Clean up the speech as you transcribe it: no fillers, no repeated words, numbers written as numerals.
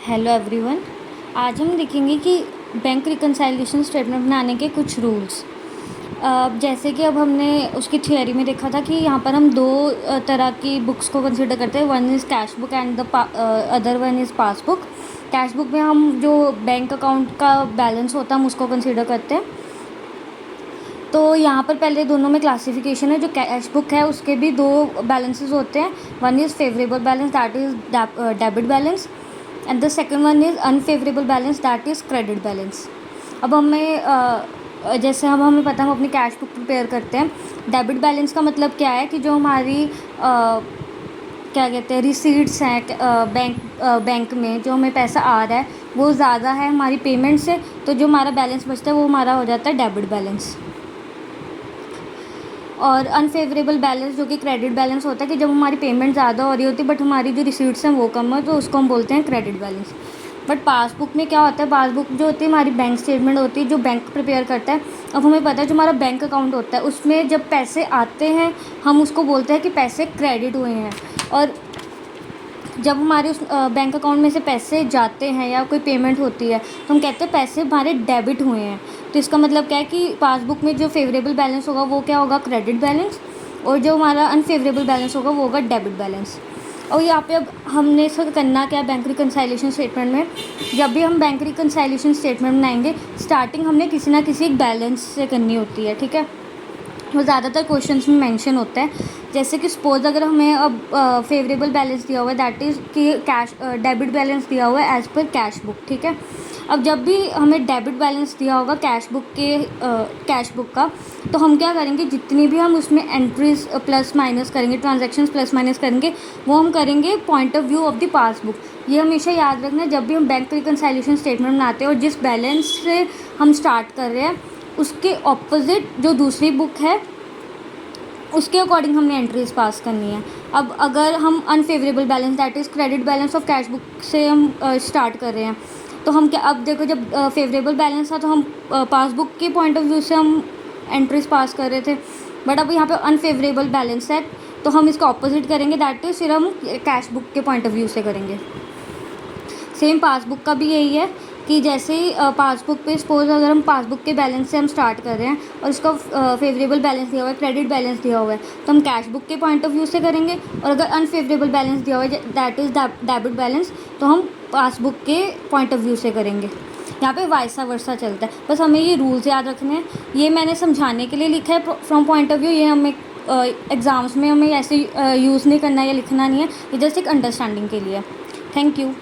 Hello everyone. आज हम देखेंगे कि बैंक रिकन्साइलेशन स्टेटमेंट बनाने के कुछ रूल्स। जैसे कि अब हमने उसकी थियोरी में देखा था कि यहाँ पर हम दो तरह की बुक्स को कंसिडर करते हैं। One is cash book and the other one is passbook. Cash book में हम जो बैंक अकाउंट का बैलेंस होता है हम उसको कंसिडर करते हैं। तो यहाँ पर पहले दोनों में क्लासिफिकेशन है। जो कैश बुक है उसके भी दो बैलेंसेस होते हैं। One is favourable balance, that is debit balance, and the second one is unfavourable balance, that is credit balance. अब जैसे हम हमें पता है हम अपनी कैश बुक प्रिपेयर करते हैं। डेबिट बैलेंस का मतलब क्या है कि जो हमारी क्या कहते हैं रिसीट्स हैं बैंक में जो हमें पैसा आ रहा है वो ज़्यादा है हमारी पेमेंट से, तो जो हमारा बैलेंस बचता है वो हमारा हो जाता है डेबिट बैलेंस। और अनफेवरेबल बैलेंस जो कि क्रेडिट बैलेंस होता है कि जब हमारी पेमेंट ज़्यादा हो रही होती है बट हमारी जो रिसीट्स हैं वो कम है, तो उसको हम बोलते हैं क्रेडिट बैलेंस। बट पासबुक में क्या होता है, पासबुक जो होती है हमारी बैंक स्टेटमेंट होती है जो बैंक प्रिपेयर करता है। अब हमें पता है जो हमारा बैंक अकाउंट होता है उसमें जब पैसे आते हैं हम उसको बोलते हैं कि पैसे क्रेडिट हुए हैं, और जब हमारे उस बैंक अकाउंट में से पैसे जाते हैं या कोई पेमेंट होती है तो हम कहते हैं पैसे हमारे डेबिट हुए हैं। तो इसका मतलब क्या है कि पासबुक में जो फेवरेबल बैलेंस होगा वो क्या होगा, क्रेडिट बैलेंस, और जो हमारा अनफेवरेबल बैलेंस होगा वो होगा डेबिट बैलेंस। और यहाँ पे अब हमने इसका करना क्या है बैंक रिकन्साइलेशन स्टेटमेंट में। जब भी हम बैंक रिकन्साइलेशन स्टेटमेंट बनाएंगे स्टार्टिंग हमने किसी ना किसी एक बैलेंस से करनी होती है, ठीक है। वो ज़्यादातर क्वेश्चंस में मेंशन होता है। जैसे कि सपोज अगर हमें अब फेवरेबल बैलेंस दिया हुआ है, दैट इज़ कि कैश डेबिट बैलेंस दिया हुआ है एज़ पर कैश बुक, ठीक है। अब जब भी हमें डेबिट बैलेंस दिया होगा कैश बुक का, तो हम क्या करेंगे, जितनी भी हम उसमें एंट्रीज प्लस माइनस करेंगे, ट्रांजैक्शंस प्लस माइनस करेंगे, वो हम करेंगे point of view of the passbook. ये हमेशा याद रखना जब भी हम बैंक रिकन्साइलेशन स्टेटमेंट बनाते हैं और जिस बैलेंस से हम स्टार्ट कर रहे हैं उसके ऑपोजिट जो दूसरी बुक है उसके अकॉर्डिंग हमने एंट्रीज पास करनी है। अब अगर हम unfavourable balance that is credit balance of cash book से हम स्टार्ट कर रहे हैं, तो हम क्या, अब देखो जब फेवरेबल बैलेंस था तो हम पासबुक के पॉइंट ऑफ व्यू से हम एंट्रीज पास कर रहे थे। बट अब यहाँ पे अनफेवरेबल बैलेंस है तो हम इसका ऑपोजिट करेंगे, दैट इज़ फिर हम कैश बुक के पॉइंट ऑफ व्यू से करेंगे। सेम पासबुक का भी यही है कि जैसे ही पासबुक पे सपोज अगर हम पासबुक के बैलेंस से हम स्टार्ट कर रहे हैं और उसका फेवरेबल बैलेंस दिया हुआ है, क्रेडिट बैलेंस दिया हुआ है, तो हम कैश बुक के पॉइंट ऑफ व्यू से करेंगे। और अगर अनफेवरेबल बैलेंस दिया हुआ है दैट इज़ डेबिट बैलेंस, तो हम पासबुक के पॉइंट ऑफ व्यू से करेंगे। यहाँ पे वाइसा वर्सा चलता है, बस हमें ये रूल्स याद रखने हैं। ये मैंने समझाने के लिए लिखा है फ्रॉम पॉइंट ऑफ व्यू, ये हमें एग्ज़ाम्स में हमें ऐसे यूज़ नहीं करना या लिखना नहीं है, ये जस्ट एक अंडरस्टैंडिंग के लिए। Thank you.